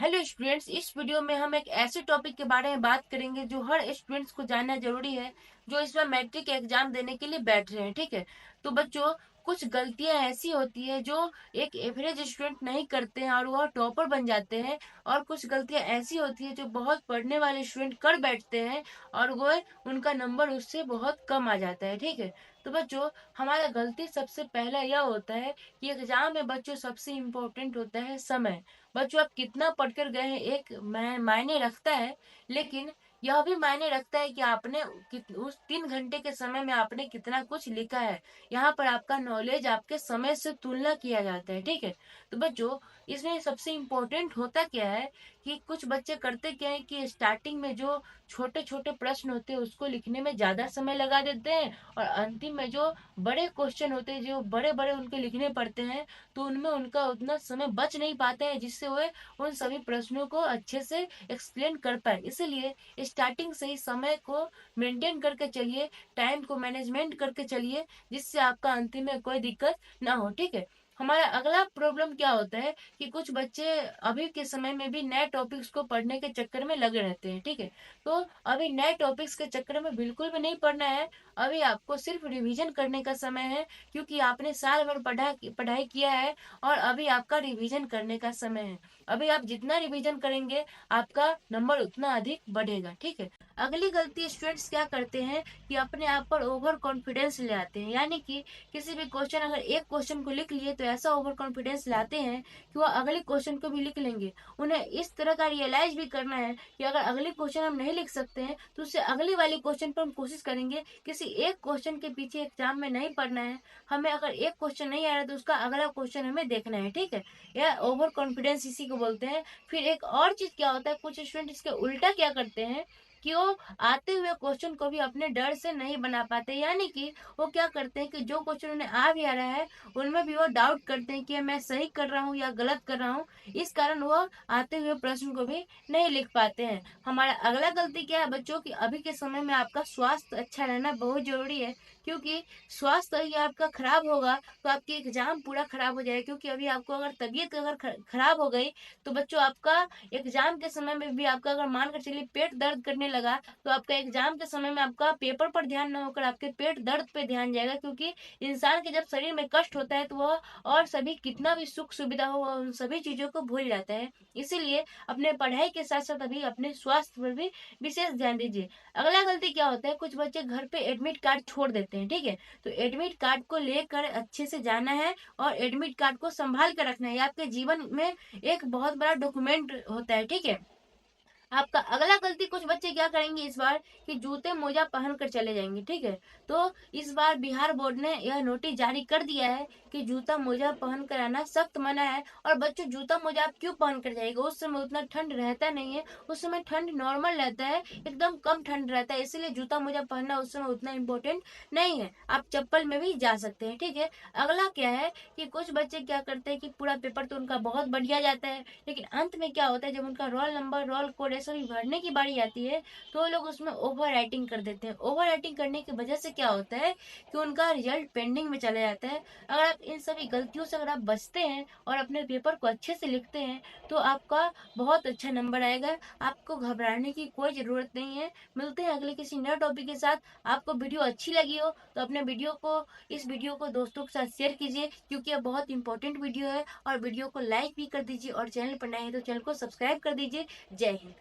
Hello students, इस video में हम एक ऐसे टॉपिक के बारे में बात करेंगे जो हर स्टूडेंट्स को जानना जरूरी है, जो इस बार मैट्रिक एग्जाम देने के लिए बैठ रहे हैं। ठीक है, तो बच्चों, कुछ गलतियां ऐसी होती है जो एक एवरेज स्टूडेंट नहीं करते हैं और वह टॉपर बन जाते हैं, और कुछ गलतियां ऐसी होती है जो बहुत पढ़ने वाले स्टूडेंट कर बैठते हैं और वो उनका नंबर उससे बहुत कम आ जाता है। ठीक है, तो बच्चों, हमारा गलती सबसे पहला यह होता है कि एग्जाम में बच्चों सबसे इम्पोर्टेंट होता है समय। बच्चों, आप कितना पढ़कर गए हैं एक मायने रखता है, लेकिन यह भी मायने रखता है कि आपने उस 3 घंटे के समय में आपने कितना कुछ लिखा है। यहाँ पर आपका नॉलेज आपके समय से तुलना किया जाता है। ठीक है, तो बच्चों, इसमें सबसे इम्पोर्टेंट होता क्या है कि कुछ बच्चे करते क्या है कि स्टार्टिंग में जो छोटे छोटे प्रश्न होते हैं उसको लिखने में ज्यादा समय लगा देते हैं, और अंतिम में जो बड़े क्वेश्चन होते हैं जो बड़े बड़े उनके लिखने पड़ते हैं, तो उनमें उनका उतना समय बच नहीं पाता है जिससे वे उन सभी प्रश्नों को अच्छे से एक्सप्लेन कर पाए। इसलिए स्टार्टिंग से ही समय को मेंटेन करके चलिए, टाइम को मैनेजमेंट करके चलिए, जिससे आपका अंतिम में कोई दिक्कत ना हो। ठीक है, हमारा अगला प्रॉब्लम क्या होता है कि कुछ बच्चे अभी के समय में भी नए टॉपिक्स को पढ़ने के चक्कर में लगे रहते हैं। ठीक है, तो अभी नए टॉपिक्स के चक्कर में बिल्कुल भी नहीं पढ़ना है। अभी आपको सिर्फ रिवीजन करने का समय है, क्योंकि आपने साल भर पढ़ाई किया है और अभी आपका रिवीजन करने का समय है। अभी आप जितना रिवीजन करेंगे आपका नंबर उतना अधिक बढ़ेगा। ठीक है, अगली गलती स्टूडेंट्स क्या करते हैं कि अपने आप पर ओवर कॉन्फिडेंस ले आते हैं, यानी कि किसी भी क्वेश्चन, अगर एक क्वेश्चन को लिख लिए तो ऐसा ओवर कॉन्फिडेंस लाते हैं कि वो अगले क्वेश्चन को भी लिख लेंगे। उन्हें इस तरह का रियलाइज भी करना है कि अगर अगले क्वेश्चन हम नहीं लिख सकते हैं तो उससे अगली वाली क्वेश्चन पर हम कोशिश करेंगे। किसी एक क्वेश्चन के पीछे एग्जाम में नहीं पढ़ना है हमें। अगर एक क्वेश्चन नहीं आ रहा तो उसका अगला क्वेश्चन हमें देखना है। ठीक है, यह ओवर कॉन्फिडेंस इसी को बोलते हैं। फिर एक और चीज क्या होता है, कुछ स्टूडेंट इसके उल्टा क्या करते हैं कि वो आते हुए क्वेश्चन को भी अपने डर से नहीं बना पाते, यानी कि वो क्या करते हैं कि जो क्वेश्चन उन्हें आ भी आ रहा है उनमें भी वो डाउट करते हैं कि मैं सही कर रहा हूँ या गलत कर रहा हूँ। इस कारण वो आते हुए प्रश्न को भी नहीं लिख पाते हैं। हमारा अगला गलती क्या है बच्चों की, अभी के समय में आपका स्वास्थ्य अच्छा रहना बहुत जरूरी है, क्योंकि स्वास्थ्य ही आपका खराब होगा तो आपकी एग्जाम पूरा खराब हो जाएगा। क्योंकि अभी आपको अगर तबीयत अगर खराब हो गई तो बच्चों, आपका एग्जाम के समय में भी आपका, अगर मान कर चलिए पेट दर्द करने लगा, तो आपका एग्जाम के समय में आपका पेपर पर ध्यान न होकर आपके पेट दर्द पे ध्यान जाएगा। क्योंकि इंसान के जब शरीर में कष्ट होता है तो वह और सभी कितना भी सुख सुविधा हो वह उन सभी चीजों को भूल जाता है। इसीलिए अपने पढ़ाई के साथ साथ अभी अपने स्वास्थ्य पर भी विशेष ध्यान दीजिए। अगला गलती क्या होता है, कुछ बच्चे घर पे एडमिट कार्ड छोड़ देते हैं। ठीक है, तो एडमिट कार्ड को लेकर अच्छे से जाना है और एडमिट कार्ड को संभाल कर रखना है। ये आपके जीवन में एक बहुत बड़ा डॉक्यूमेंट होता है। ठीक है, आपका अगला गलती, कुछ बच्चे क्या करेंगे इस बार कि जूते मोजा पहन कर चले जाएंगे। ठीक है, तो इस बार बिहार बोर्ड ने यह नोटिस जारी कर दिया है कि जूता मोजा पहन कर आना सख्त मना है। और बच्चों, जूता मोजा आप क्यों पहन कर जाएगा, उस समय उतना ठंड रहता नहीं है, उस समय ठंड नॉर्मल रहता है, एकदम कम ठंड रहता है, इसलिए जूता मोजा पहनना उस समय उतना इम्पोर्टेंट नहीं है, आप चप्पल में भी जा सकते हैं। ठीक है, अगला क्या है कि कुछ बच्चे क्या करते हैं कि पूरा पेपर तो उनका बहुत बढ़िया जाता है, लेकिन अंत में क्या होता है, जब उनका रोल नंबर, रोल कोड सभी भरने की बारी आती है तो वो लोग उसमें ओवर राइटिंग कर देते हैं। ओवर राइटिंग करने की वजह से क्या होता है कि उनका रिजल्ट पेंडिंग में चला जाता है। अगर आप इन सभी गलतियों से अगर आप बचते हैं और अपने पेपर को अच्छे से लिखते हैं तो आपका बहुत अच्छा नंबर आएगा। आपको घबराने की कोई जरूरत नहीं है। मिलते हैं अगले किसी नए टॉपिक के साथ। आपको वीडियो अच्छी लगी हो तो अपने इस वीडियो को दोस्तों के साथ शेयर कीजिए, क्योंकि यह बहुत इंपॉर्टेंट वीडियो है। और वीडियो को लाइक भी कर दीजिए और चैनल पर नए हैं तो चैनल को सब्सक्राइब कर दीजिए। जय हिंद।